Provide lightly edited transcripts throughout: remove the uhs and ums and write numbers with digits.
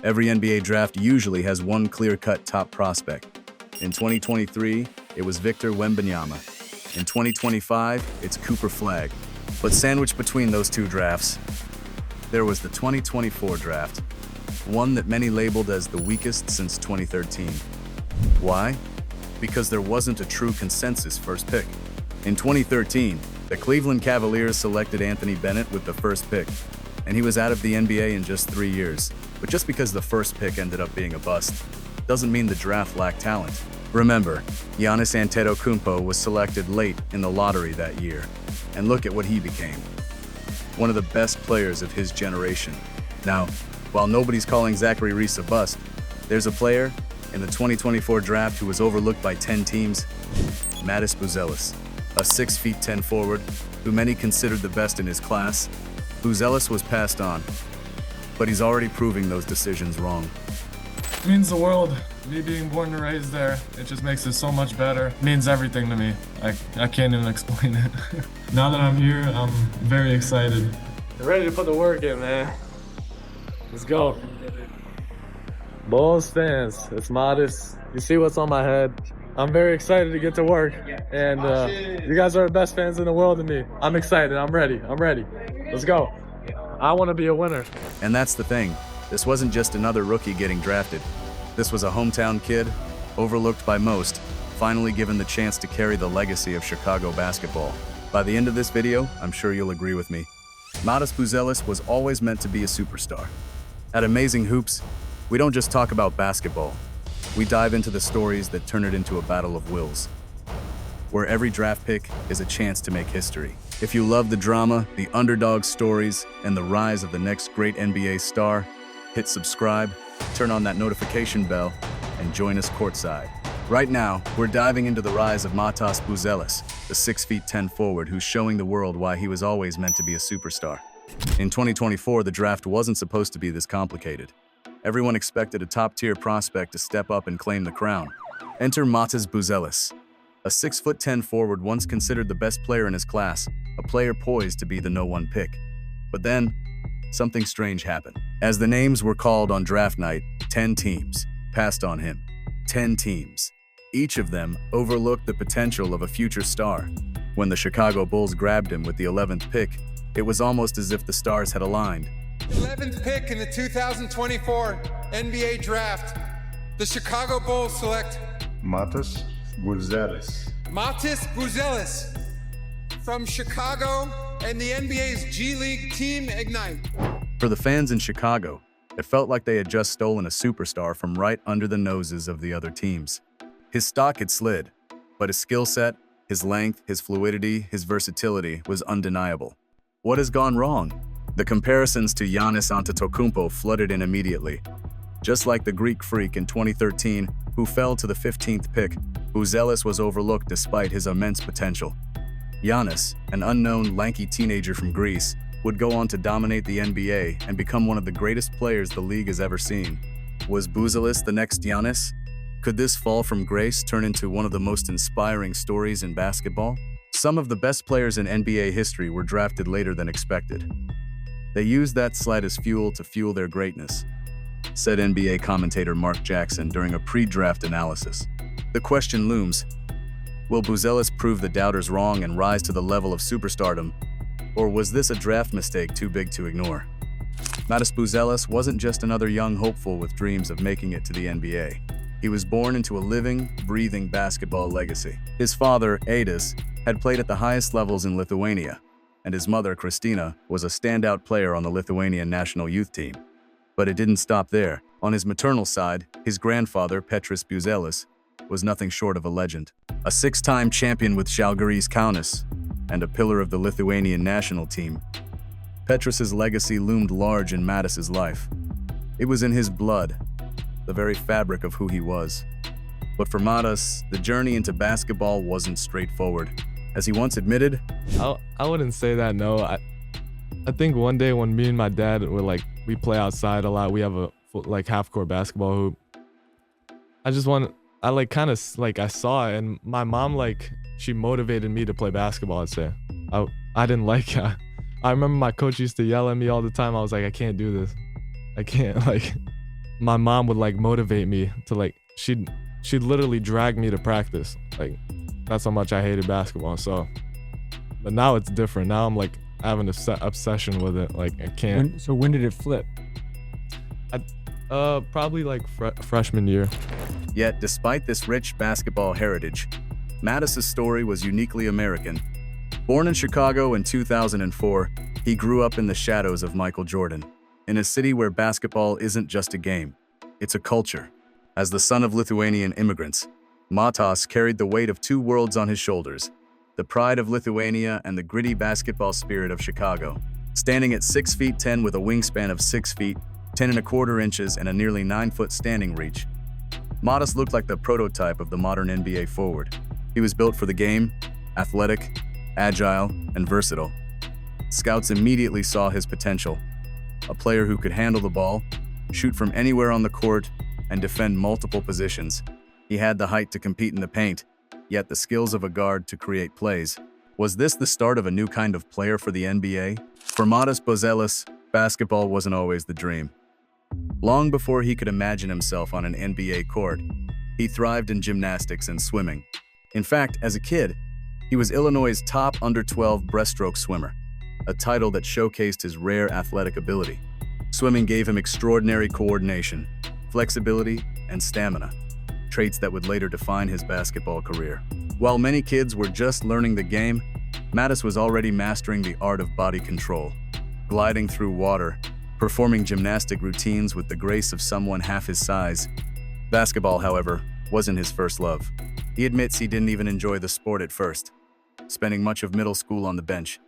Every NBA draft usually has one clear-cut top prospect. In 2023, it was Victor Wembanyama. In 2025, it's Cooper Flagg. But sandwiched between those two drafts, there was the 2024 draft, one that many labeled as the weakest since 2013. Why? Because there wasn't a true consensus first pick. In 2013, the Cleveland Cavaliers selected Anthony Bennett with the first pick, and he was out of the NBA in just 3 years. But just because the first pick ended up being a bust, doesn't mean the draft lacked talent. Remember, Giannis Antetokounmpo was selected late in the lottery that year, and look at what he became. One of the best players of his generation. Now, while nobody's calling Zachary Reese a bust, there's a player in the 2024 draft who was overlooked by 10 teams, Matas Buzelis, a 6'10" forward who many considered the best in his class. Buzelis was passed on, but he's already proving those decisions wrong. It means the world. Me being born and raised there, it just makes it so much better. It means everything to me. I can't even explain it. Now that I'm here, I'm very excited. Ready to put the work in, man. Let's go. Bulls fans, it's Matas. You see what's on my head. I'm very excited to get to work, and you guys are the best fans in the world to me. I'm excited. I'm ready. Let's go. I want to be a winner. And that's the thing. This wasn't just another rookie getting drafted. This was a hometown kid, overlooked by most, finally given the chance to carry the legacy of Chicago basketball. By the end of this video, I'm sure you'll agree with me. Matas Buzelis was always meant to be a superstar. At Amazing Hoops, we don't just talk about basketball. We dive into the stories that turn it into a battle of wills, where every draft pick is a chance to make history. If you love the drama, the underdog stories, and the rise of the next great NBA star, hit subscribe, turn on that notification bell, and join us courtside. Right now, we're diving into the rise of Matas Buzelis, the 6'10" forward who's showing the world why he was always meant to be a superstar. In 2024, the draft wasn't supposed to be this complicated. Everyone expected a top-tier prospect to step up and claim the crown. Enter Matas Buzelis, a 6'10" forward once considered the best player in his class, a player poised to be the no-one pick. But then, something strange happened. As the names were called on draft night, 10 teams passed on him. 10 teams. Each of them overlooked the potential of a future star. When the Chicago Bulls grabbed him with the 11th pick, it was almost as if the stars had aligned. 11th pick in the 2024 NBA Draft, the Chicago Bulls select Matas Buzelis. Matas Buzelis from Chicago and the NBA's G League Team Ignite. For the fans in Chicago, it felt like they had just stolen a superstar from right under the noses of the other teams. His stock had slid, but his skill set, his length, his fluidity, his versatility was undeniable. What has gone wrong? The comparisons to Giannis Antetokounmpo flooded in immediately. Just like the Greek freak in 2013, who fell to the 15th pick, Buzelis was overlooked despite his immense potential. Giannis, an unknown, lanky teenager from Greece, would go on to dominate the NBA and become one of the greatest players the league has ever seen. Was Buzelis the next Giannis? Could this fall from grace turn into one of the most inspiring stories in basketball? Some of the best players in NBA history were drafted later than expected. They used that slide as fuel to fuel their greatness, said NBA commentator Mark Jackson during a pre-draft analysis. The question looms, will Buzelis prove the doubters wrong and rise to the level of superstardom, or was this a draft mistake too big to ignore? Matas Buzelis wasn't just another young hopeful with dreams of making it to the NBA. He was born into a living, breathing basketball legacy. His father, Adis, had played at the highest levels in Lithuania, and his mother, Kristina, was a standout player on the Lithuanian national youth team. But it didn't stop there. On his maternal side, his grandfather, Petras Buzelis, was nothing short of a legend. A 6-time champion with Žalgiris Kaunas, and a pillar of the Lithuanian national team. Petras's legacy loomed large in Matas's life. It was in his blood, the very fabric of who he was. But for Matas, the journey into basketball wasn't straightforward. As he once admitted, I wouldn't say that, no. I think one day when me and my dad were we play outside a lot, we have a half-court basketball hoop. I saw it, and my mom, she motivated me to play basketball, I'd say. I didn't like it. I remember my coach used to yell at me all the time. I was like, I can't do this. I can't, my mom would like motivate me to like, she'd literally drag me to practice. Like, that's how much I hated basketball. So, but now it's different. Now I'm like having an obsession with it. Like I can't. So when did it flip? Probably like freshman year. Yet, despite this rich basketball heritage, Matas' story was uniquely American. Born in Chicago in 2004, he grew up in the shadows of Michael Jordan, in a city where basketball isn't just a game, it's a culture. As the son of Lithuanian immigrants, Matas carried the weight of two worlds on his shoulders, the pride of Lithuania and the gritty basketball spirit of Chicago. Standing at 6 feet 10 with a wingspan of 6 feet, 10¼ inches and a nearly 9-foot standing reach, Matas looked like the prototype of the modern NBA forward. He was built for the game, athletic, agile, and versatile. Scouts immediately saw his potential, a player who could handle the ball, shoot from anywhere on the court, and defend multiple positions. He had the height to compete in the paint, yet the skills of a guard to create plays. Was this the start of a new kind of player for the NBA? For Matas Buzelis, basketball wasn't always the dream. Long before he could imagine himself on an NBA court, he thrived in gymnastics and swimming. In fact, as a kid, he was Illinois' top under-12 breaststroke swimmer, a title that showcased his rare athletic ability. Swimming gave him extraordinary coordination, flexibility, and stamina, traits that would later define his basketball career. While many kids were just learning the game, Matas was already mastering the art of body control, gliding through water, performing gymnastic routines with the grace of someone half his size. Basketball, however, wasn't his first love. He admits he didn't even enjoy the sport at first, spending much of middle school on the bench.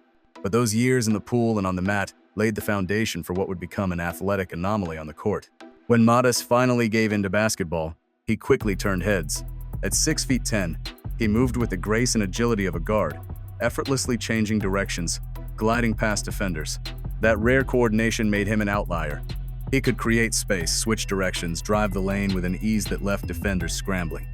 But those years in the pool and on the mat laid the foundation for what would become an athletic anomaly on the court. When Matas finally gave in to basketball, he quickly turned heads. At 6 feet 10, he moved with the grace and agility of a guard, effortlessly changing directions, gliding past defenders. That rare coordination made him an outlier. He could create space, switch directions, drive the lane with an ease that left defenders scrambling.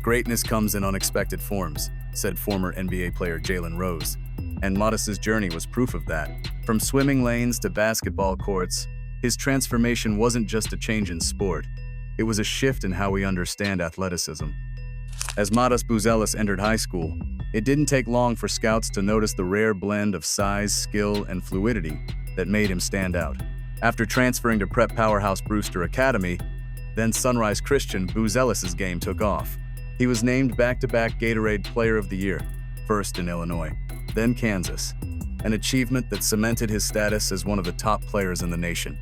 "Greatness comes in unexpected forms," said former NBA player Jalen Rose, and Matas' journey was proof of that. From swimming lanes to basketball courts, his transformation wasn't just a change in sport, it was a shift in how we understand athleticism. As Matas Buzelis entered high school, it didn't take long for scouts to notice the rare blend of size, skill, and fluidity that made him stand out. After transferring to prep powerhouse Brewster Academy, then Sunrise Christian, Buzelis' game took off. He was named back-to-back Gatorade Player of the Year, first in Illinois, then Kansas, an achievement that cemented his status as one of the top players in the nation.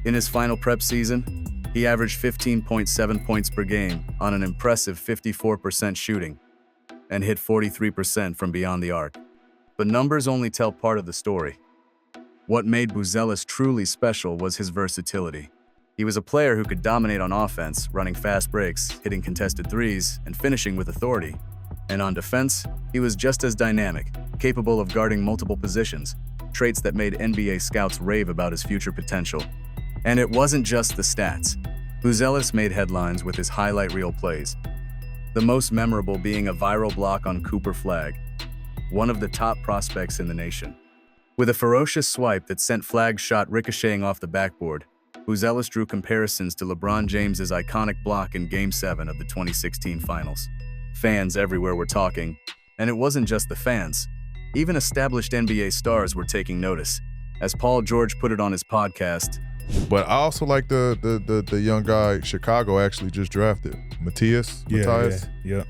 In his final prep season, he averaged 15.7 points per game on an impressive 54% shooting and hit 43% from beyond the arc. But numbers only tell part of the story. What made Buzelis truly special was his versatility. He was a player who could dominate on offense, running fast breaks, hitting contested threes, and finishing with authority. And on defense, he was just as dynamic, capable of guarding multiple positions, traits that made NBA scouts rave about his future potential. And it wasn't just the stats. Buzelis made headlines with his highlight reel plays, the most memorable being a viral block on Cooper Flagg, one of the top prospects in the nation. With a ferocious swipe that sent Flagg's shot ricocheting off the backboard, Buzelis drew comparisons to LeBron James's iconic block in Game 7 of the 2016 Finals. Fans everywhere were talking, and it wasn't just the fans. Even established NBA stars were taking notice. As Paul George put it on his podcast, but I also like the young guy Chicago actually just drafted, Matthias. Yeah.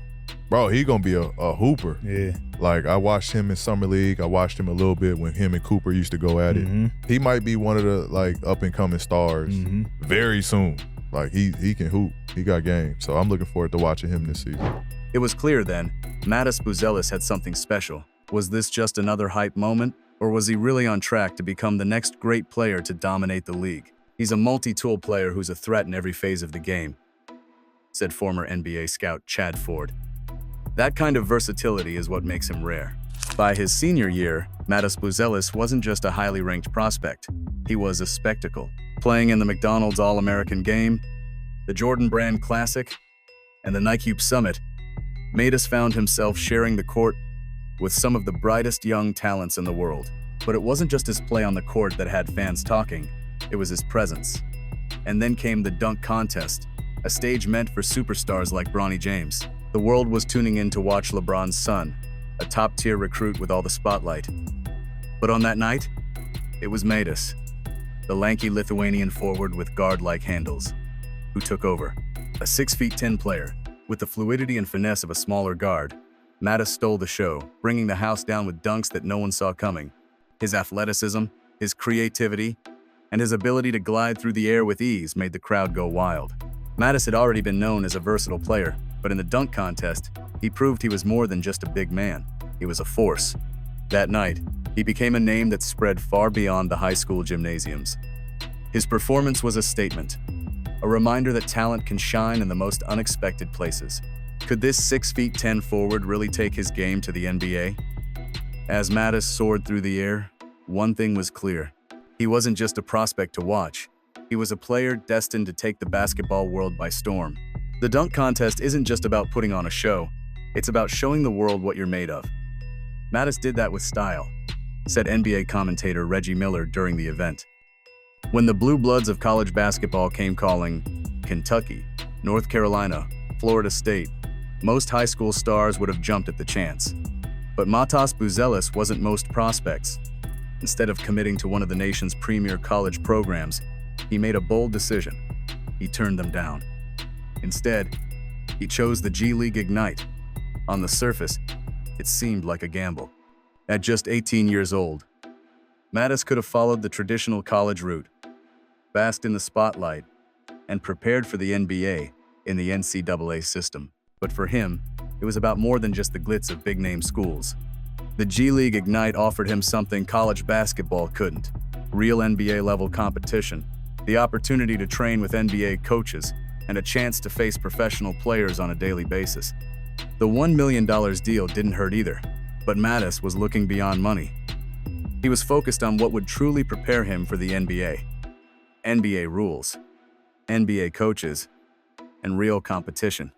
Bro, he gonna be a hooper. Yeah. Like, I watched him in summer league. I watched him a little bit when him and Cooper used to go at it. He might be one of the like up and coming stars very soon. Like he can hoop. He got game. So I'm looking forward to watching him this season. it was clear then, Matas Buzelis had something special. Was this just another hype moment, or was he really on track to become the next great player to dominate the league? He's a multi-tool player who's a threat in every phase of the game, said former NBA scout Chad Ford. That kind of versatility is what makes him rare. By his senior year, Matas Buzelis wasn't just a highly ranked prospect. He was a spectacle. Playing in the McDonald's All-American Game, the Jordan Brand Classic, and the Nike Summit, Matas found himself sharing the court with some of the brightest young talents in the world. But it wasn't just his play on the court that had fans talking, it was his presence. And then came the dunk contest, a stage meant for superstars like Bronny James. The world was tuning in to watch LeBron's son, a top-tier recruit with all the spotlight. But on that night, it was Matas, the lanky Lithuanian forward with guard-like handles, who took over. A 6'10" player, with the fluidity and finesse of a smaller guard, Matas stole the show, bringing the house down with dunks that no one saw coming. His athleticism, his creativity, and his ability to glide through the air with ease made the crowd go wild. Matas had already been known as a versatile player, but in the dunk contest, he proved he was more than just a big man. He was a force. That night, he became a name that spread far beyond the high school gymnasiums. His performance was a statement, a reminder that talent can shine in the most unexpected places. Could this 6'10" forward really take his game to the NBA? As Matas soared through the air, one thing was clear. He wasn't just a prospect to watch. He was a player destined to take the basketball world by storm. The dunk contest isn't just about putting on a show. It's about showing the world what you're made of. Matas did that with style, said NBA commentator Reggie Miller during the event. When the blue bloods of college basketball came calling, Kentucky, North Carolina, Florida State, most high school stars would have jumped at the chance. But Matas Buzelis wasn't most prospects. Instead of committing to one of the nation's premier college programs, he made a bold decision. He turned them down. Instead, he chose the G League Ignite. On the surface, it seemed like a gamble. At just 18 years old, Matas could have followed the traditional college route, basked in the spotlight, and prepared for the NBA in the NCAA system. But for him, it was about more than just the glitz of big-name schools. The G League Ignite offered him something college basketball couldn't: real NBA-level competition, the opportunity to train with NBA coaches, and a chance to face professional players on a daily basis. The $1 million deal didn't hurt either, but Matas was looking beyond money. He was focused on what would truly prepare him for the NBA. NBA rules, NBA coaches, and real competition.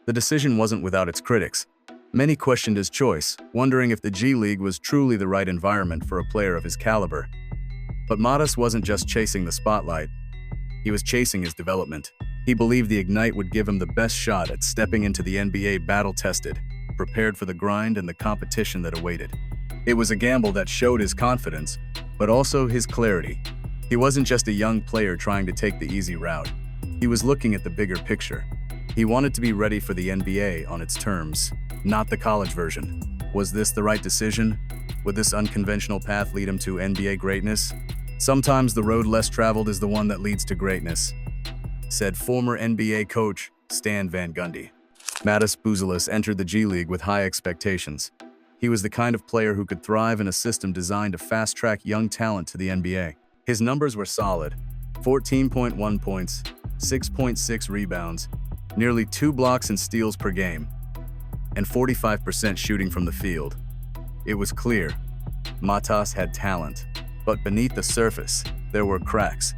The decision wasn't without its critics. Many questioned his choice, wondering if the G League was truly the right environment for a player of his caliber. But Matas wasn't just chasing the spotlight. He was chasing his development. He believed the Ignite would give him the best shot at stepping into the NBA battle-tested, prepared for the grind and the competition that awaited. It was a gamble that showed his confidence, but also his clarity. He wasn't just a young player trying to take the easy route. He was looking at the bigger picture. He wanted to be ready for the NBA on its terms, not the college version. Was this the right decision? Would this unconventional path lead him to NBA greatness? Sometimes the road less traveled is the one that leads to greatness, said former NBA coach Stan Van Gundy. Matas Buzelis entered the G League with high expectations. He was the kind of player who could thrive in a system designed to fast-track young talent to the NBA. His numbers were solid: 14.1 points, 6.6 rebounds, nearly 2 blocks and steals per game, and 45% shooting from the field. It was clear, Matas had talent, but beneath the surface, there were cracks.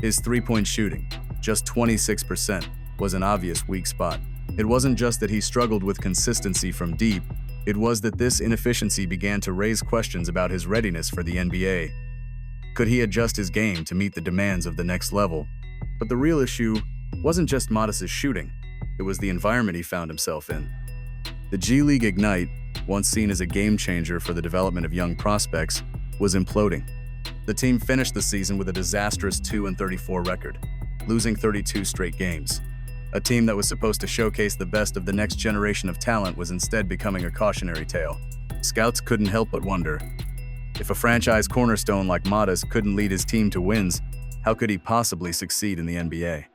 His three-point shooting, just 26%, was an obvious weak spot. It wasn't just that he struggled with consistency from deep, it was that this inefficiency began to raise questions about his readiness for the NBA. Could he adjust his game to meet the demands of the next level? But the real issue wasn't just Matas' shooting, it was the environment he found himself in. The G League Ignite, once seen as a game-changer for the development of young prospects, was imploding. The team finished the season with a disastrous 2-34 record, losing 32 straight games. A team that was supposed to showcase the best of the next generation of talent was instead becoming a cautionary tale. Scouts couldn't help but wonder, if a franchise cornerstone like Matas couldn't lead his team to wins, how could he possibly succeed in the NBA?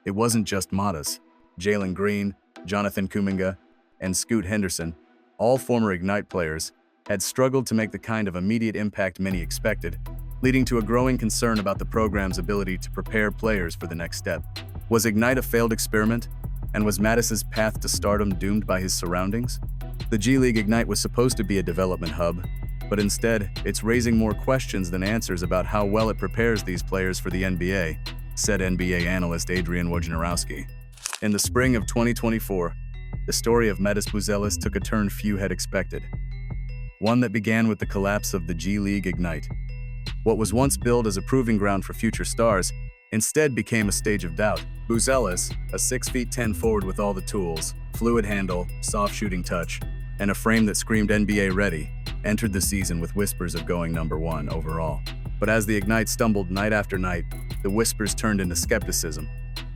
It wasn't just Matas. Jalen Green, Jonathan Kuminga, and Scoot Henderson, all former Ignite players, had struggled to make the kind of immediate impact many expected, leading to a growing concern about the program's ability to prepare players for the next step. Was Ignite a failed experiment? And was Matas' path to stardom doomed by his surroundings? The G League Ignite was supposed to be a development hub, but instead, it's raising more questions than answers about how well it prepares these players for the NBA, said NBA analyst Adrian Wojnarowski. In the spring of 2024, the story of Matas Buzelis took a turn few had expected. One that began with the collapse of the G League Ignite. What was once billed as a proving ground for future stars instead became a stage of doubt. Buzelis, a 6'10" forward with all the tools, fluid handle, soft shooting touch, and a frame that screamed NBA ready, entered the season with whispers of going #1 overall. But as the Ignite stumbled night after night, the whispers turned into skepticism.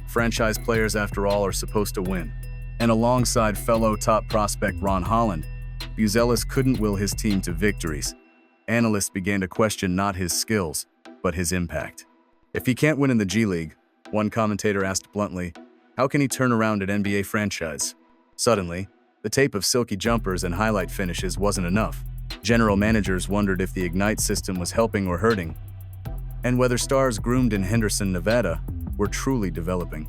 Franchise players, after all, are supposed to win. And alongside fellow top prospect Ron Holland, Buzelis couldn't will his team to victories. Analysts began to question not his skills, but his impact. If he can't win in the G League, one commentator asked bluntly, how can he turn around an NBA franchise? Suddenly, the tape of silky jumpers and highlight finishes wasn't enough. General managers wondered if the Ignite system was helping or hurting, and whether stars groomed in Henderson, Nevada, were truly developing.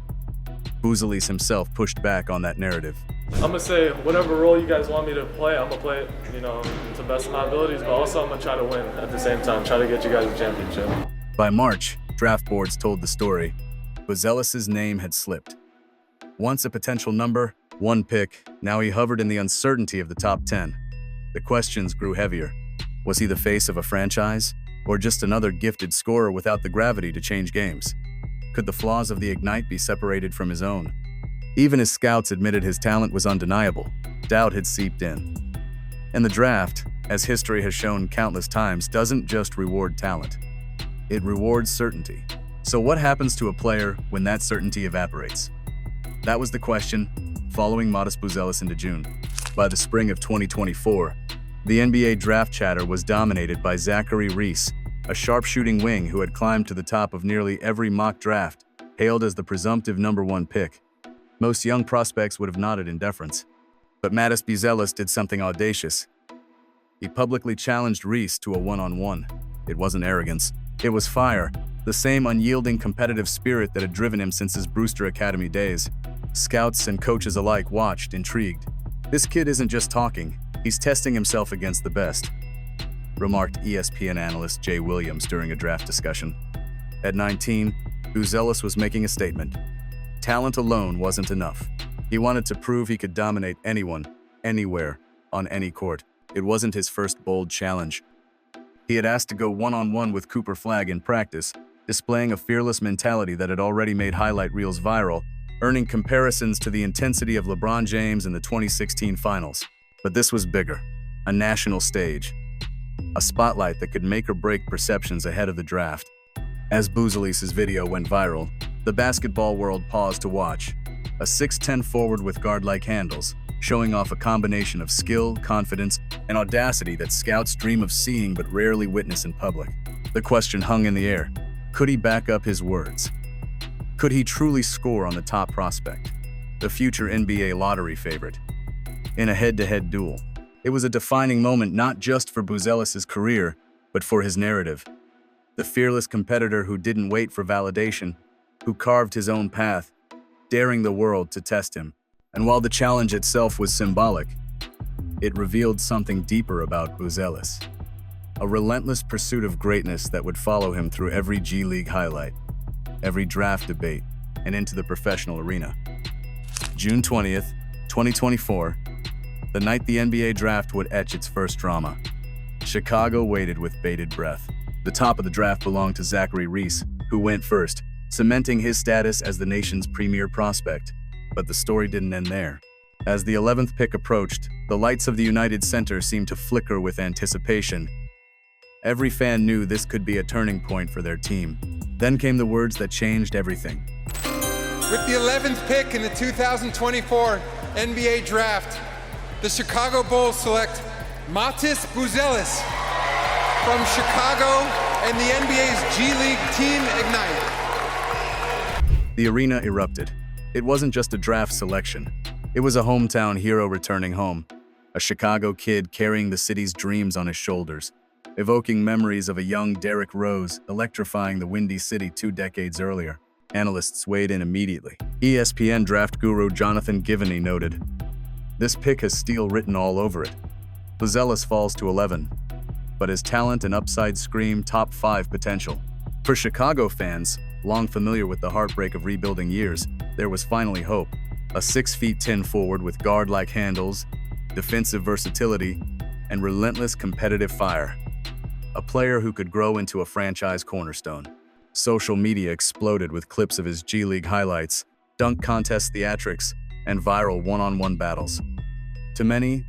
Buzelis himself pushed back on that narrative. I'm gonna say whatever role you guys want me to play, I'm gonna play it, to the best of my abilities, but also I'm gonna try to win at the same time, try to get you guys a championship. By March, draft boards told the story. Buzelis' name had slipped. Once a potential number 1 pick, now he hovered in the uncertainty of the top 10. The questions grew heavier. Was he the face of a franchise, or just another gifted scorer without the gravity to change games? Could the flaws of the Ignite be separated from his own? Even his scouts admitted his talent was undeniable. Doubt had seeped in. And the draft, as history has shown countless times, doesn't just reward talent. It rewards certainty. So what happens to a player when that certainty evaporates? That was the question following Matas Buzelis into June. By the spring of 2024, the NBA draft chatter was dominated by Zachary Reese, a sharpshooting wing who had climbed to the top of nearly every mock draft, hailed as the presumptive #1 pick. Most young prospects would have nodded in deference. But Matas Buzelis did something audacious. He publicly challenged Reese to a one-on-one. It wasn't arrogance. It was fire, the same unyielding competitive spirit that had driven him since his Brewster Academy days. Scouts and coaches alike watched, intrigued. This kid isn't just talking, he's testing himself against the best, remarked ESPN analyst Jay Williams during a draft discussion. At 19, Buzelis was making a statement. Talent alone wasn't enough. He wanted to prove he could dominate anyone, anywhere, on any court. It wasn't his first bold challenge. He had asked to go one-on-one with Cooper Flagg in practice, displaying a fearless mentality that had already made highlight reels viral, earning comparisons to the intensity of LeBron James in the 2016 finals. But this was bigger, a national stage, a spotlight that could make or break perceptions ahead of the draft. As Buzelis' video went viral, the basketball world paused to watch. A 6'10" forward with guard-like handles, showing off a combination of skill, confidence, and audacity that scouts dream of seeing but rarely witness in public. The question hung in the air. Could he back up his words? Could he truly score on the top prospect, the future NBA lottery favorite? In a head-to-head duel, it was a defining moment not just for Buzelis' career, but for his narrative. The fearless competitor who didn't wait for validation, who carved his own path, daring the world to test him. And while the challenge itself was symbolic, it revealed something deeper about Buzelis. A relentless pursuit of greatness that would follow him through every G League highlight, every draft debate, and into the professional arena. June 20th, 2024, the night the NBA draft would etch its first drama. Chicago waited with bated breath. The top of the draft belonged to Zachary Reese, who went first, cementing his status as the nation's premier prospect. But the story didn't end there. As the 11th pick approached, the lights of the United Center seemed to flicker with anticipation. Every fan knew this could be a turning point for their team. Then came the words that changed everything. With the 11th pick in the 2024 NBA Draft, the Chicago Bulls select Matas Buzelis from Chicago and the NBA's G League team Ignite. The arena erupted. It wasn't just a draft selection. It was a hometown hero returning home, a Chicago kid carrying the city's dreams on his shoulders, evoking memories of a young Derrick Rose electrifying the Windy City 2 decades earlier. Analysts weighed in immediately. ESPN draft guru Jonathan Givney noted, "This pick has steel written all over it. Buzelis falls to 11, but his talent and upside scream top 5 potential." For Chicago fans, long familiar with the heartbreak of rebuilding years, there was finally hope. A 6'10" forward with guard-like handles, defensive versatility, and relentless competitive fire. A player who could grow into a franchise cornerstone. Social media exploded with clips of his G League highlights, dunk contest theatrics, and viral one-on-one battles. To many,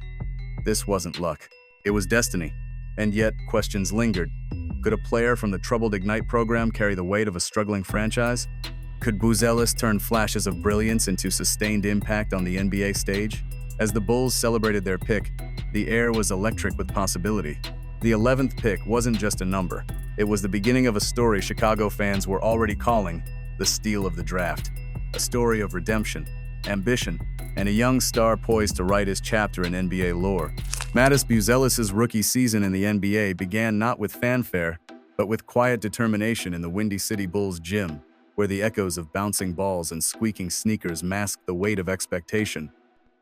this wasn't luck. It was destiny. And yet, questions lingered. Could a player from the troubled Ignite program carry the weight of a struggling franchise? Could Buzelis turn flashes of brilliance into sustained impact on the NBA stage? As the Bulls celebrated their pick, the air was electric with possibility. The 11th pick wasn't just a number. It was the beginning of a story Chicago fans were already calling the steal of the draft. A story of redemption, ambition, and a young star poised to write his chapter in NBA lore. Matas Buzelis' rookie season in the NBA began not with fanfare, but with quiet determination in the Windy City Bulls gym, where the echoes of bouncing balls and squeaking sneakers masked the weight of expectation.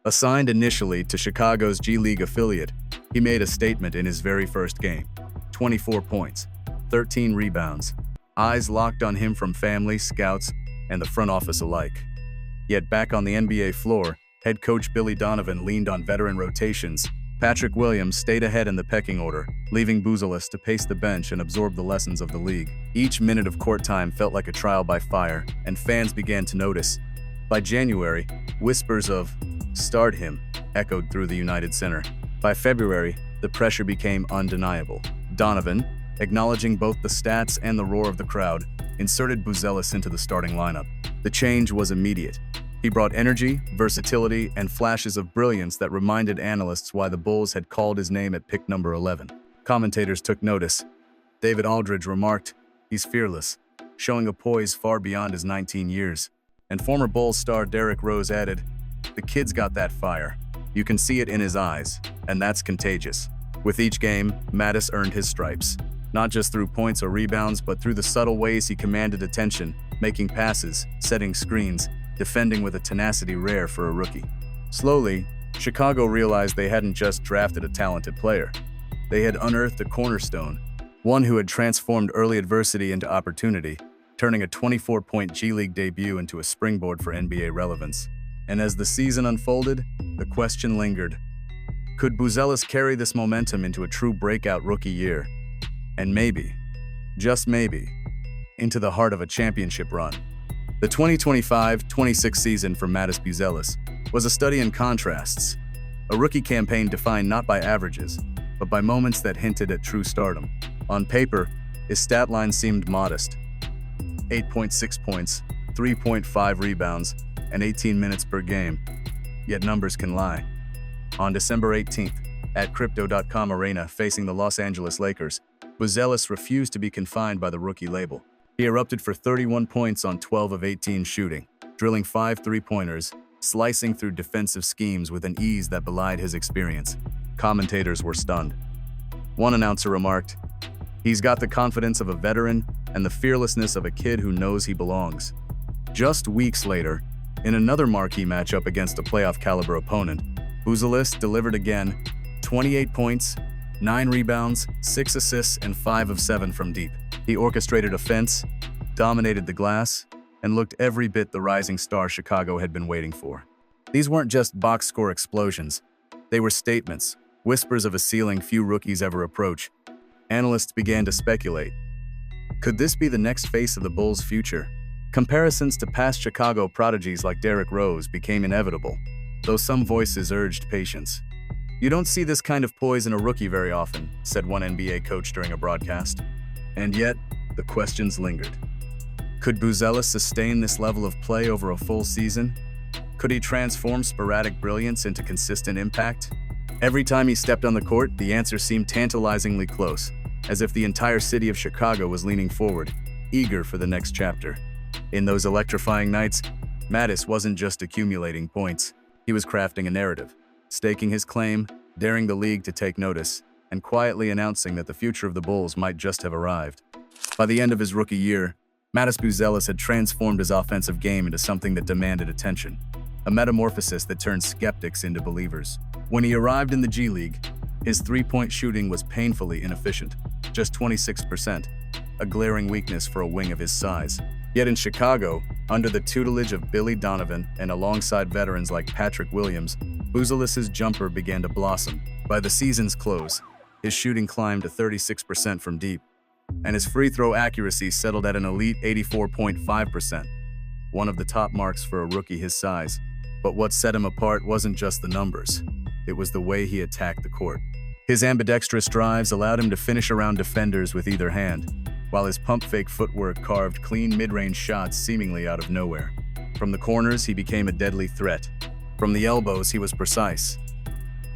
Assigned initially to Chicago's G League affiliate, he made a statement in his very first game. 24 points, 13 rebounds, eyes locked on him from family, scouts, and the front office alike. Yet back on the NBA floor, head coach Billy Donovan leaned on veteran rotations. Patrick Williams stayed ahead in the pecking order, leaving Buzelis to pace the bench and absorb the lessons of the league. Each minute of court time felt like a trial by fire, and fans began to notice. By January, whispers of "start him" echoed through the United Center. By February, the pressure became undeniable. Donovan, acknowledging both the stats and the roar of the crowd, inserted Buzelis into the starting lineup. The change was immediate. He brought energy, versatility, and flashes of brilliance that reminded analysts why the Bulls had called his name at pick number 11. Commentators took notice. David Aldridge remarked, "He's fearless, showing a poise far beyond his 19 years." And former Bulls star Derrick Rose added, "The kid's got that fire. You can see it in his eyes, and that's contagious." With each game, Matas earned his stripes, not just through points or rebounds, but through the subtle ways he commanded attention, making passes, setting screens, defending with a tenacity rare for a rookie. Slowly, Chicago realized they hadn't just drafted a talented player. They had unearthed a cornerstone, one who had transformed early adversity into opportunity, turning a 24-point G League debut into a springboard for NBA relevance. And as the season unfolded, the question lingered. Could Buzelis carry this momentum into a true breakout rookie year? And maybe, just maybe, into the heart of a championship run. The 2025-26 season for Matas Buzelis was a study in contrasts, a rookie campaign defined not by averages, but by moments that hinted at true stardom. On paper, his stat line seemed modest: 8.6 points, 3.5 rebounds, and 18 minutes per game. Yet numbers can lie. On December 18th, at Crypto.com Arena facing the Los Angeles Lakers, Buzelis refused to be confined by the rookie label. He erupted for 31 points on 12 of 18 shooting, drilling 5 three-pointers, slicing through defensive schemes with an ease that belied his experience. Commentators were stunned. One announcer remarked, "He's got the confidence of a veteran and the fearlessness of a kid who knows he belongs." Just weeks later, in another marquee matchup against a playoff-caliber opponent, Buzelis delivered again: 28 points, 9 rebounds, 6 assists, and 5 of 7 from deep. He orchestrated offense, dominated the glass, and looked every bit the rising star Chicago had been waiting for. These weren't just box score explosions. They were statements, whispers of a ceiling few rookies ever approach. Analysts began to speculate. Could this be the next face of the Bulls' future? Comparisons to past Chicago prodigies like Derrick Rose became inevitable, though some voices urged patience. "You don't see this kind of poise in a rookie very often," said one NBA coach during a broadcast. And yet, the questions lingered. Could Buzelis sustain this level of play over a full season? Could he transform sporadic brilliance into consistent impact? Every time he stepped on the court, the answer seemed tantalizingly close, as if the entire city of Chicago was leaning forward, eager for the next chapter. In those electrifying nights, Matas wasn't just accumulating points. He was crafting a narrative, staking his claim, daring the league to take notice, and quietly announcing that the future of the Bulls might just have arrived. By the end of his rookie year, Matas Buzelis had transformed his offensive game into something that demanded attention, a metamorphosis that turned skeptics into believers. When he arrived in the G League, his three-point shooting was painfully inefficient, just 26%, a glaring weakness for a wing of his size. Yet in Chicago, under the tutelage of Billy Donovan and alongside veterans like Patrick Williams, Buzelis' jumper began to blossom. By the season's close, his shooting climbed to 36% from deep, and his free throw accuracy settled at an elite 84.5%, one of the top marks for a rookie his size. But what set him apart wasn't just the numbers, it was the way he attacked the court. His ambidextrous drives allowed him to finish around defenders with either hand, while his pump-fake footwork carved clean mid-range shots seemingly out of nowhere. From the corners, he became a deadly threat. From the elbows, he was precise.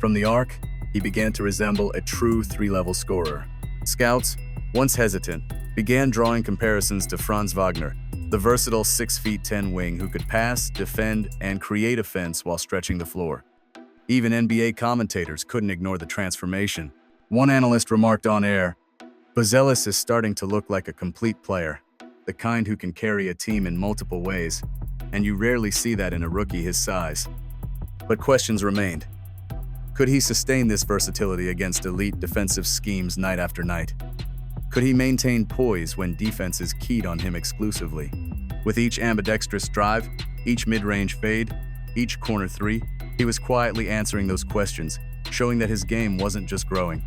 From the arc, he began to resemble a true three-level scorer. Scouts, once hesitant, began drawing comparisons to Franz Wagner, the versatile 6'10" wing who could pass, defend, and create offense while stretching the floor. Even NBA commentators couldn't ignore the transformation. One analyst remarked on air, "Buzelis is starting to look like a complete player, the kind who can carry a team in multiple ways, and you rarely see that in a rookie his size." But questions remained. Could he sustain this versatility against elite defensive schemes night after night? Could he maintain poise when defenses keyed on him exclusively? With each ambidextrous drive, each mid-range fade, each corner three, he was quietly answering those questions, showing that his game wasn't just growing.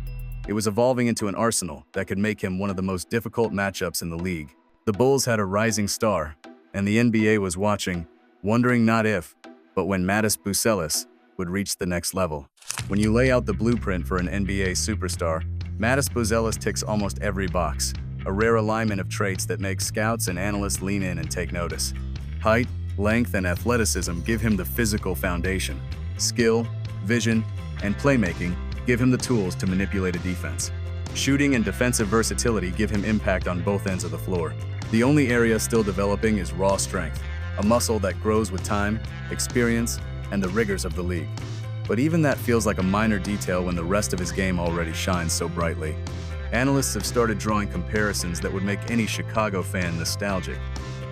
It was evolving into an arsenal that could make him one of the most difficult matchups in the league. The Bulls had a rising star, and the NBA was watching, wondering not if, but when Matas Buzelis would reach the next level. When you lay out the blueprint for an NBA superstar, Matas Buzelis ticks almost every box, a rare alignment of traits that make scouts and analysts lean in and take notice. Height, length, and athleticism give him the physical foundation. Skill, vision, and playmaking give him the tools to manipulate a defense. Shooting and defensive versatility give him impact on both ends of the floor. The only area still developing is raw strength, a muscle that grows with time, experience, and the rigors of the league. But even that feels like a minor detail when the rest of his game already shines so brightly. Analysts have started drawing comparisons that would make any Chicago fan nostalgic.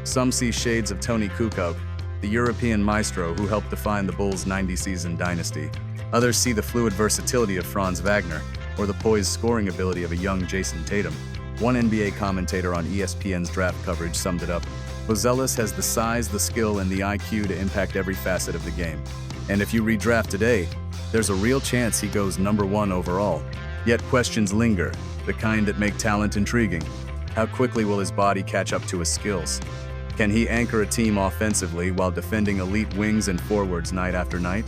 Some see shades of Tony Kukoc, the European maestro who helped define the Bulls' 90-season dynasty. Others see the fluid versatility of Franz Wagner, or the poised scoring ability of a young Jason Tatum. One NBA commentator on ESPN's draft coverage summed it up: "Buzelis has the size, the skill, and the IQ to impact every facet of the game. And if you redraft today, there's a real chance he goes #1 overall." Yet questions linger, the kind that make talent intriguing. How quickly will his body catch up to his skills? Can he anchor a team offensively while defending elite wings and forwards night after night?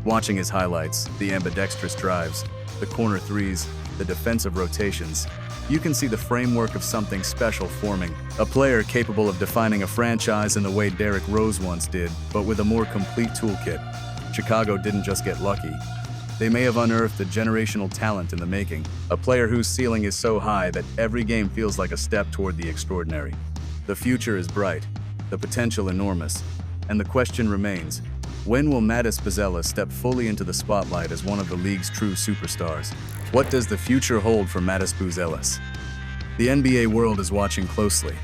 Watching his highlights, the ambidextrous drives, the corner threes, the defensive rotations, you can see the framework of something special forming. A player capable of defining a franchise in the way Derrick Rose once did, but with a more complete toolkit. Chicago didn't just get lucky. They may have unearthed a generational talent in the making, a player whose ceiling is so high that every game feels like a step toward the extraordinary. The future is bright, the potential enormous, and the question remains, when will Matas Buzelis step fully into the spotlight as one of the league's true superstars? What does the future hold for Matas Buzelis? The NBA world is watching closely.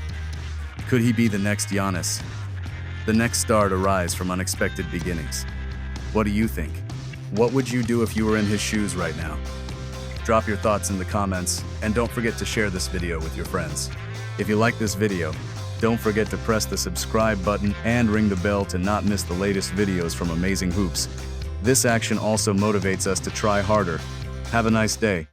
Could he be the next Giannis? The next star to rise from unexpected beginnings? What do you think? What would you do if you were in his shoes right now? Drop your thoughts in the comments, and don't forget to share this video with your friends. If you like this video, don't forget to press the subscribe button and ring the bell to not miss the latest videos from Amazing Hoops. This action also motivates us to try harder. Have a nice day.